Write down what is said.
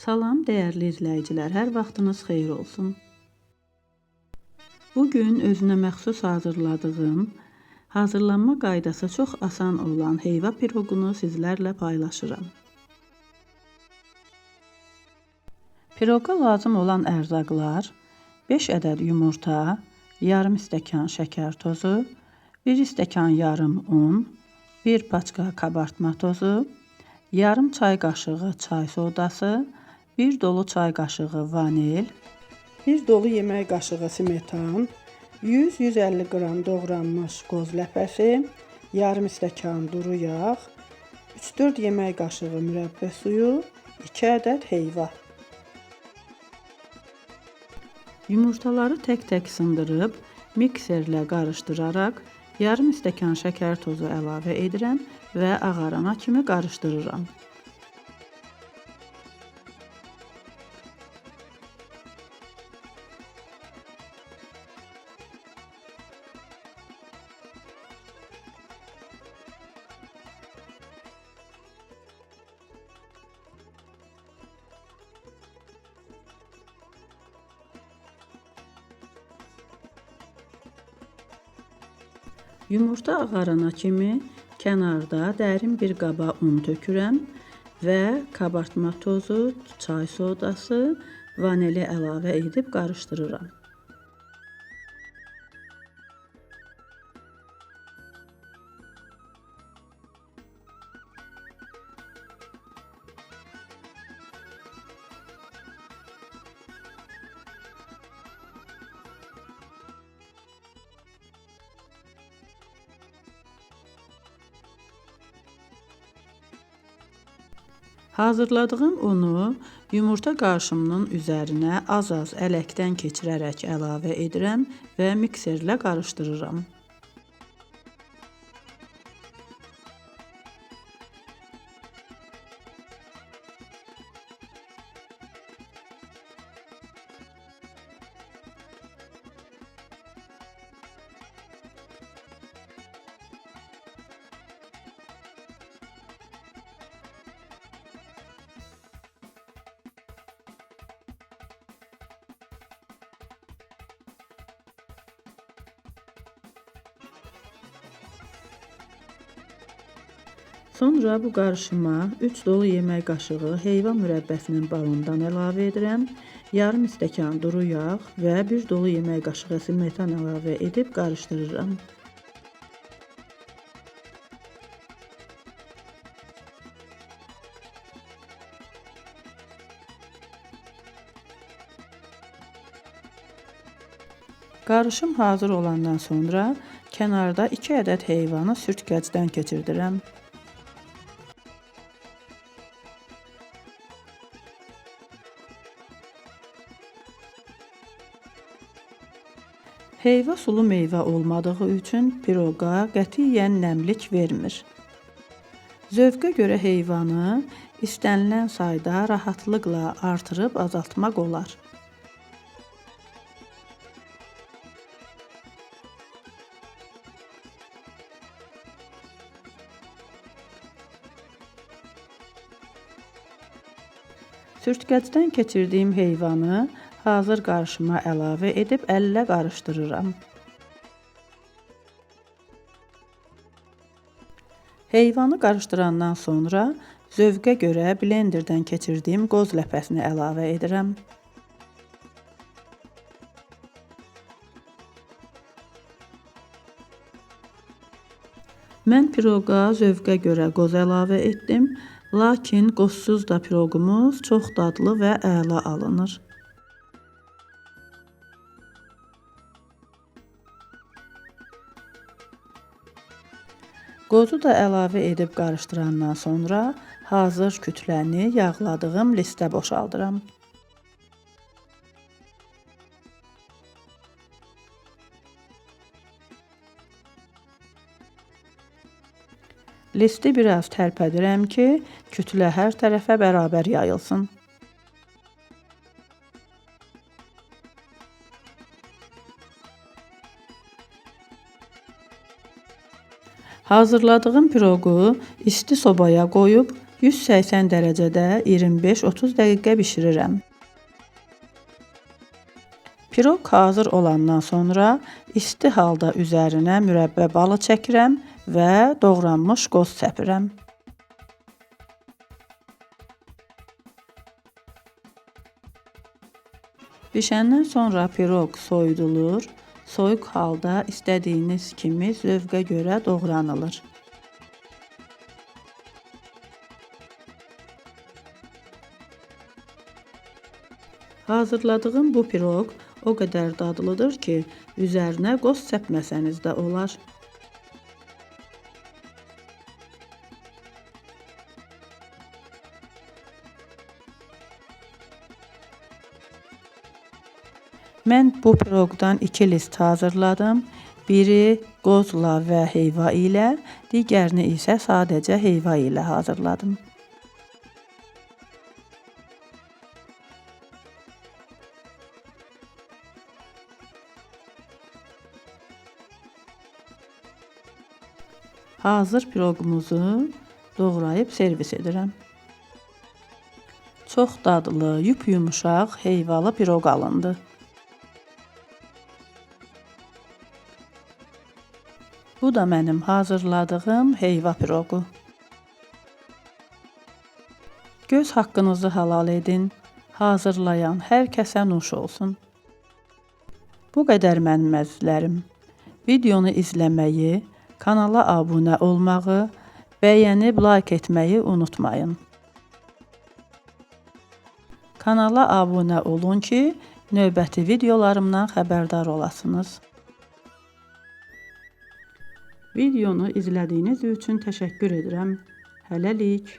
Salam dəyərli izləyicilər, hər vaxtınız xeyir olsun. Bugün özünə məxsus hazırladığım, hazırlanma qaydası çox asan olan heyva piroqunu sizlərlə paylaşıram. Piroqa lazım olan ərzaqlar: 5 ədəd yumurta, yarım stəkan şəkər tozu, 1 stəkan yarım un, 1 paçka kabartma tozu, yarım çay qaşığı çay sodası, 1 dolu çay qaşığı vanil, 1 dolu yemək qaşığı smetan, 100-150 qram doğranmış qoz ləpəsi, yarım stəkan duru yağ, 3-4 yemək qaşığı mürəbbə suyu, 2 ədəd heyva. Yumurtaları tək-tək sındırıb, mikserlə qarışdıraraq, yarım stəkan şəkər tozu əlavə edirəm və ağarana kimi qarışdırıram. Yumurta ağarana kimi kənarda dərin bir qaba un tökürəm və kabartma tozu, çay sodası, vanili əlavə edib qarışdırıram. Hazırladığım unu yumurta qarışımının üzərinə az-az ələkdən keçirərək əlavə edirəm və mikserlə qarışdırıram. Sonra bu qarışıma 3 dolu yemək qaşığı heyva mürəbbəsinin balından əlavə edirəm, yarım stəkan duru yağ və 1 dolu yemək qaşığı smetan əlavə edib qarışdırıram. Qarışım hazır olandan sonra kənarda 2 ədəd heyvanı sürtkəcdən keçirdirəm. Heyva sulu meyvə olmadığı üçün piroqa qətiyyən nəmlik vermir. Zövqə görə heyvanı istənilən sayda rahatlıqla artırıb azaltmaq olar. Sürtkəcdən keçirdiyim heyvanı hazır qarışıma əlavə edib əllə qarışdırıram. Heyvanı qarışdırandan sonra zövqə görə blenderdən keçirdiyim qoz ləpəsini əlavə edirəm. Mən piroqa zövqə görə qoz əlavə etdim, lakin qozsuz da piroqumuz çox dadlı və əla alınır. Qozu da əlavə edib qarışdırandan sonra hazır kütləni yağladığım listə boşaldıram. Listi biraz tərpədirəm ki, kütlə hər tərəfə bərabər yayılsın. Hazırladığım piroqu isti sobaya qoyub 180 dərəcədə 25-30 dəqiqə bişirirəm. Piroq hazır olandan sonra isti halda üzərinə mürəbbə balı çəkirəm və doğranmış qoz səpirəm. Bişəndən sonra piroq soyudulur, soyuq halda istədiyiniz kimi zövqə görə doğranılır. Hazırladığım bu piroq o qədər dadlıdır ki, üzərinə qoz səpməsəniz də olar. Mən bu piroqdan 2 list hazırladım. Biri qozla və heyva ilə, digərini isə sadəcə heyva ilə hazırladım. Hazır piroqumuzu doğrayıb servis edirəm. Çox dadlı, yumuşaq, heyvalı piroq alındı. Bu da mənim hazırladığım heyva piroqu. Göz haqqınızı halal edin. Hazırlayan hər kəsə nuş olsun. Bu qədər mənim əzizlərim. Videonu izləməyi, kanala abunə olmağı, bəyənib like etməyi unutmayın. Kanala abunə olun ki, növbəti videolarımdan xəbərdar olasınız. Videonu izlədiyiniz üçün təşəkkür edirəm. Hələlik.